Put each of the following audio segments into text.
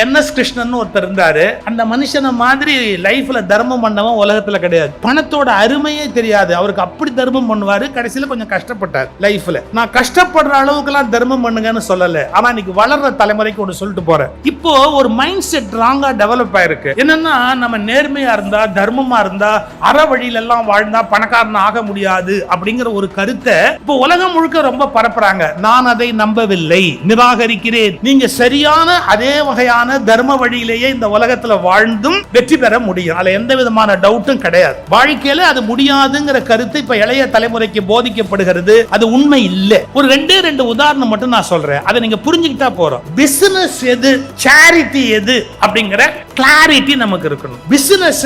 என்.எஸ். கிருஷ்ணன் ஒருத்தர் இருந்தாரு. அந்த மனுஷனை மாதிரி லைஃப்ல தர்மம் பண்ணவன் உலகத்துல கிடையாது. பணத்தோட அருமையே தெரியாது அவருக்கு. அப்படி தர்மம் பண்ணுவாரு. கடைசியில கொஞ்சம் கஷ்டப்பட்டார் லைஃப்ல. நான் கஷ்டப்படுற அளவுக்கு எல்லாம் தர்மம் பண்ணுங்கன்னு சொல்லல. ஆனா இன்னைக்கு வளர்ற தலைமுறைக்கு ஒன்று சொல்லிட்டு போறேன். இப்போ ஒரு மைண்ட் செட் ராங்கா டெவலப் ஆயிருக்கு. என்னன்னா நம்ம நேர்மையா இருந்தா தர்மமா இருந்தா அற வழியில எல்லாம் வாழ்ந்தா பணக்காரன் ஆக முடியாது அப்படிங்கிற ஒரு கருத்தை இப்போ உலகம் முழுக்க ரொம்ப பரப்புறாங்க. நான் அதை நம்பவில்லை, நிராகரிக்கிறேன். நீங்க சரியான அதே வகையான தர்ம வழியிலேயே இந்த உலகத்துல வாழ்ந்தும் வெற்றி பெற முடியும். அதுல எந்த விதமான டவுட்டும் கிடையாது. வாழ்க்கையில அது முடியாதுங்கிற கருத்து இப்ப இளைய தலைமுறைக்கு போதிக்கப்படுகிறது. அது உண்மை இல்லை. ஒரு ரெண்டு உதாரணம் மட்டும் நான் சொல்றேன். அதை நீங்க புரிஞ்சுக்கிட்டா போறோம். பிசினஸ் எது, சேரிட்டி எது அப்படிங்கிற கிளாரிட்டி நமக்கு இருக்கணும். பிசினஸ்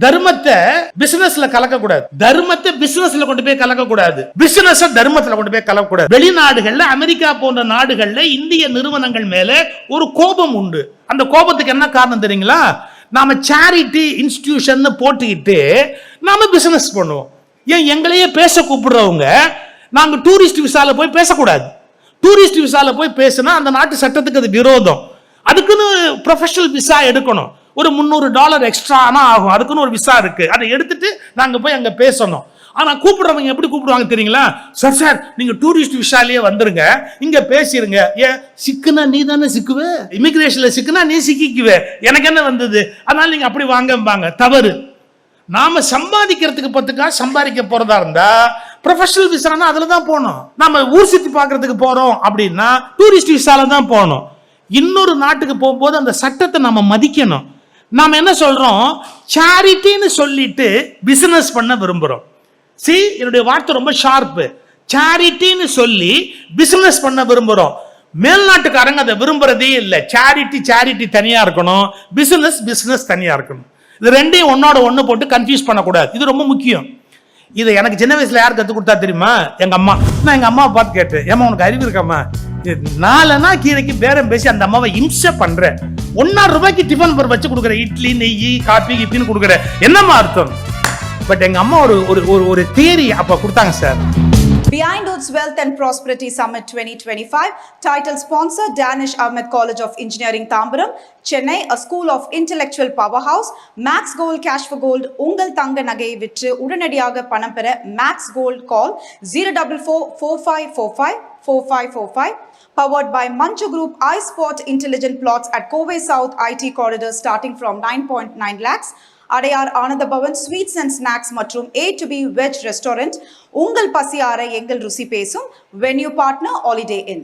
தர்மத்தை பிசினஸ்ல கலக்க கூடாது. தர்மத்தை பிசினஸ்ல கொண்டு போய் கலக்க கூடாது. பிசினஸ் தர்மத்துல கொண்டு போய் கலக்க கூடாது. வெளிநாடுகள்ல அமெரிக்கா போன்ற நாடுகள்ல இந்திய நிறுவனங்கள் மேல ஒரு கோபம் உண்டு. அந்த கோபத்துக்கு என்ன காரணம் தெரியுங்களா? நாம சேரிட்டி இன்ஸ்டிடியூஷன் போட்டுக்கிட்டு நாம பிசினஸ் பண்ணுவோம். ஏன் எங்களையே பேச கூப்பிடுறவங்க நாங்க டூரிஸ்ட் விசால போய் பேசக்கூடாது. டூரிஸ்ட் விசால போய் பேசினா அந்த நாட்டு சட்டத்துக்கு அது விரோதம். அதுக்குன்னு ப்ரொஃபஷனல் விசா எடுக்கணும். ஒரு $300 எக்ஸ்ட்ரா ஆகும். அதுக்குன்னு ஒரு விசா இருக்கு. அதை எடுத்துட்டு நாங்க போய் அங்க பேசணும். ஆனா கூப்பிடுறவங்க எப்படி கூப்பிடுவாங்க தெரியுங்களா? சார் நீங்க டூரிஸ்ட் விசாலேயே வந்துருங்க, இங்க பேசிருங்க. ஏன் சிக்குனா நீ தானே சிக்குவே, இமிகிரேஷன்ல சிக்குனா நீ சிக்கிக்குவே, எனக்கு என்ன வந்தது, அதனால நீங்க அப்படி வாங்க. தவறு. நாம சம்பாதிக்கிறதுக்கு பத்துக்காக சம்பாதிக்க போறதா இருந்தா ப்ரொஃபஷனல் விசானா அதுல தான் போகணும். நாம ஊர் சுத்தி பார்க்கறதுக்கு போறோம் அப்படின்னா டூரிஸ்ட் விசால தான் போகணும். இன்னொரு நாட்டுக்கு போகும்போது அந்த சட்டத்தை நம்ம மதிக்கணும். நாம என்ன சொல்றோம்? சேரிட்டின்னு சொல்லிட்டு பிசினஸ் பண்ண விரும்புறோம். என்னுடைய வார்த்தை ரொம்ப ஷார்ப்பு. சேரிட்டின்னு சொல்லி பிசினஸ் பண்ண விரும்புறோம். மேல்நாட்டுக்காரங்க அதை விரும்புறதே இல்லை. சேரிட்டி தனியா இருக்கணும், பிசினஸ் தனியா இருக்கணும். இது ரெண்டையும் ஒன்னோட ஒண்ணு போட்டு கன்ஃபியூஸ் பண்ணக்கூடாது. இது ரொம்ப முக்கியம். இதை எனக்கு சின்ன வயசுல யார் கத்து கொடுத்தா தெரியுமா? எங்க அம்மா. நான் எங்க அம்மாவை பார்த்து கேட்டேன், ஏமா உனக்கு அறிவு இருக்காமா? 4 கீரைக்கு பேரம் பேசி அந்த அம்மாவை இம்சை பண்றேன். ₹1 டிஃபன் பர் வச்சு கொடுக்குற, இட்லி நெய் காபி கிப்பின்னு கொடுக்குற, என்னம்மா அர்த்தம்? பட் எங்க அம்மா ஒரு தியரி அப்ப கொடுத்தாங்க sir. Behind Woods Wealth and Prosperity Summit 2025, title sponsor Danish Ahmed College of Engineering Tambaram, Chennai, a school of intellectual powerhouse. Max Gold Cash for Gold, உங்கள் தங்க நகையை விற்று உடனடியாக பணம் பெற Max Gold call 04445454545. Powered by Manchu Group, iSpot Intelligent Plots at Kovai South IT Corridor starting from 9.9 lakhs. Adyar Ananda Pawan sweets and snacks மற்றும் A to B veg restaurant. உங்கள் பசி ஆற எங்கள் ருசி பேசும் வென்யூ பார்ட்னர் ஹாலிடே இன்.